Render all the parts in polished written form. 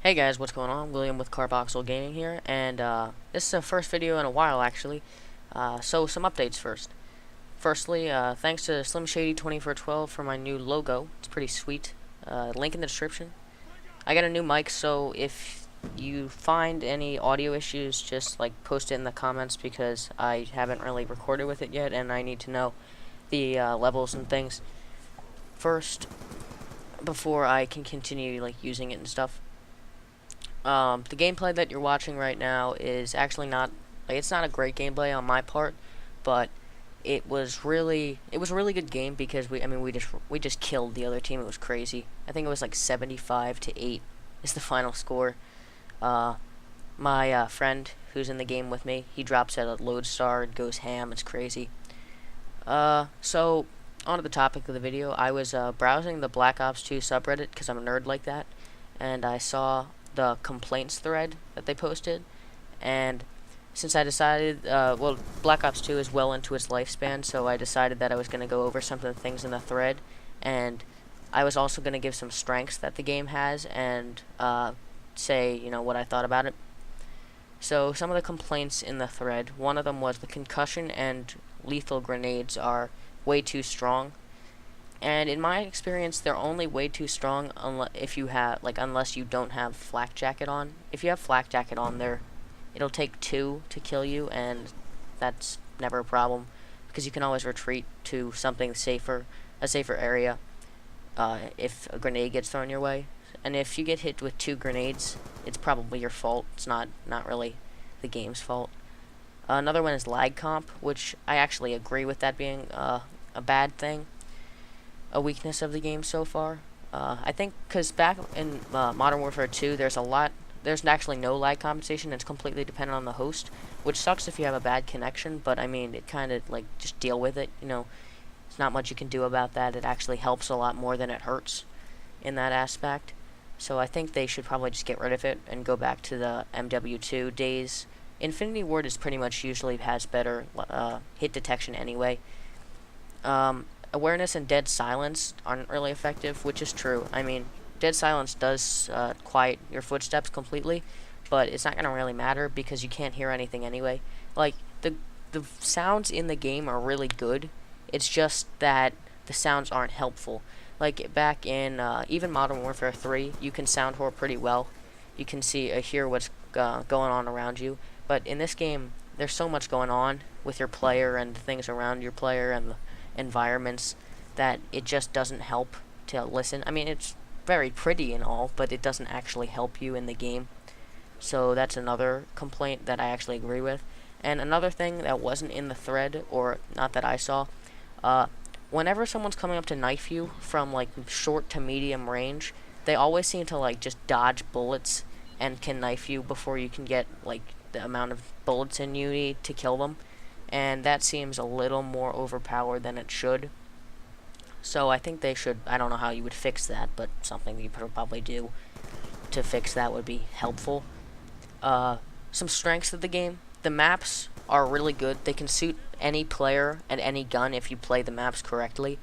Hey guys, what's going on? William with Carboxyl Gaming here, and this is the first video in a while actually. So some updates first. Firstly, thanks to Slim Shady 2412 for my new logo. It's pretty sweet. Link in the description. I got a new mic, so if you find any audio issues, just like post it in the comments because I haven't really recorded with it yet, and I need to know the levels and things first before I can continue like using it and stuff. The gameplay that you're watching right now is actually not, like, it's not a great gameplay on my part, but it was a really good game because we just killed the other team. It was crazy. I think it was like 75-8 is the final score. My friend who's in the game with me, he drops at a Lodestar and goes ham. It's crazy. So on to the topic of the video. I was browsing the Black Ops 2 subreddit because I'm a nerd like that, and I saw the complaints thread that they posted, and since I decided, well, Black Ops 2 is well into its lifespan, so I decided that I was going to go over some of the things in the thread, and I was also going to give some strengths that the game has, and say, what I thought about it. So, some of the complaints in the thread, one of them was the concussion and lethal grenades are way too strong. And in my experience, they're only way too strong unless you don't have flak jacket on. If you have flak jacket on there, it'll take 2 to kill you, and that's never a problem because you can always retreat to something safer, a safer area, if a grenade gets thrown your way. And if you get hit with 2 grenades, it's probably your fault. It's not really the game's fault. Another one is lag comp, which I actually agree with that being a bad thing. A weakness of the game so far. I think because back in Modern Warfare 2, there's actually no lag compensation. It's completely dependent on the host, which sucks if you have a bad connection, but I mean, it kind of like just deal with it. There's not much you can do about that. It actually helps a lot more than it hurts in that aspect. So I think they should probably just get rid of it and go back to the MW2 days. Infinity Ward is pretty much usually has better hit detection anyway. Awareness and dead silence aren't really effective, which is true. I mean, dead silence does quiet your footsteps completely, but it's not going to really matter because you can't hear anything anyway. Like, the sounds in the game are really good. It's just that the sounds aren't helpful. Like, back in even Modern Warfare 3, you can sound whore pretty well. You can hear what's going on around you. But in this game, there's so much going on with your player and the things around your player and the environments that it just doesn't help to listen. I mean, it's very pretty and all, but it doesn't actually help you in the game. So that's another complaint that I actually agree with. And another thing that wasn't in the thread, or not that I saw, whenever someone's coming up to knife you from like short to medium range, they always seem to like just dodge bullets and can knife you before you can get like the amount of bullets in you need to kill them. And that seems a little more overpowered than it should. So I think they should, I don't know how you would fix that, but something you could probably do to fix that would be helpful. Some strengths of the game. The maps are really good. They can suit any player and any gun if you play the maps correctly.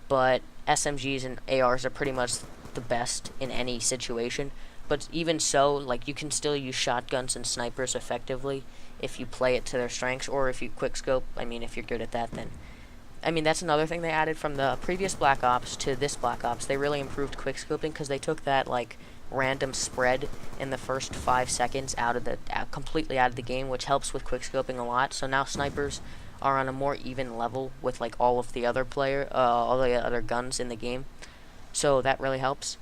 But SMGs and ARs are pretty much the best in any situation. But even so, like, you can still use shotguns and snipers effectively if you play it to their strengths, or if you quickscope. I mean, if you're good at that, then I mean, that's another thing they added from the previous Black Ops to this Black Ops. They really improved quickscoping because they took that like random spread in the first 5 seconds completely out of the game, which helps with quickscoping a lot. So now snipers are on a more even level with like all the other guns in the game. So that really helps.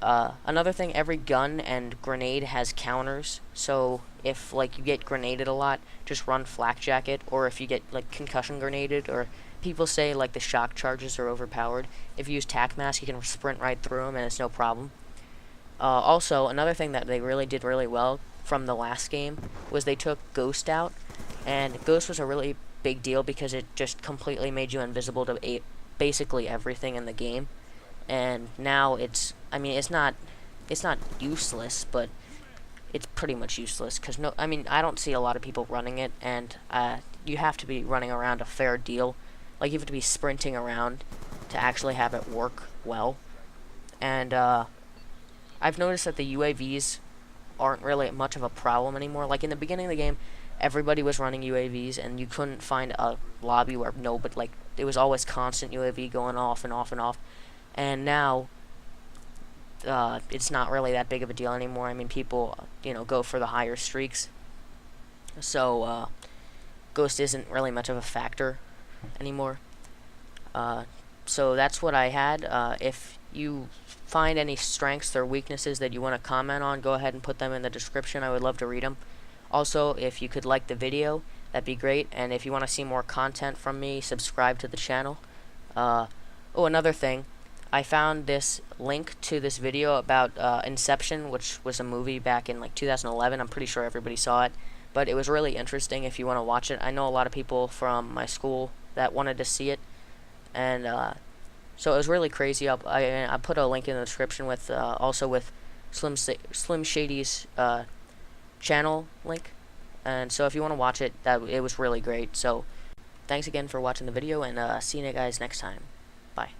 Another thing, every gun and grenade has counters, so if like you get grenaded a lot, just run flak jacket, or if you get like concussion grenaded, or people say like the shock charges are overpowered, if you use tac mask you can sprint right through them and it's no problem. Also, another thing that they really did really well from the last game was they took Ghost out, and Ghost was a really big deal because it just completely made you invisible to basically everything in the game. And now it's not useless, but it's pretty much useless because I don't see a lot of people running it, and you have to be running around a fair deal. Like, you have to be sprinting around to actually have it work well. And I've noticed that the UAVs aren't really much of a problem anymore. Like in the beginning of the game, everybody was running UAVs, and you couldn't find a lobby where but like it was always constant UAV going off and off and off. And now, it's not really that big of a deal anymore. I mean, people, go for the higher streaks. So, Ghost isn't really much of a factor anymore. So that's what I had. If you find any strengths or weaknesses that you want to comment on, go ahead and put them in the description. I would love to read them. Also, if you could like the video, that'd be great. And if you want to see more content from me, subscribe to the channel. Oh, another thing. I found this link to this video about Inception, which was a movie back in like 2011. I'm pretty sure everybody saw it. But it was really interesting if you want to watch it. I know a lot of people from my school that wanted to see it. And so it was really crazy. I put a link in the description with also with Slim Shady's channel link. And so if you want to watch it, it was really great. So thanks again for watching the video, and see you guys next time. Bye.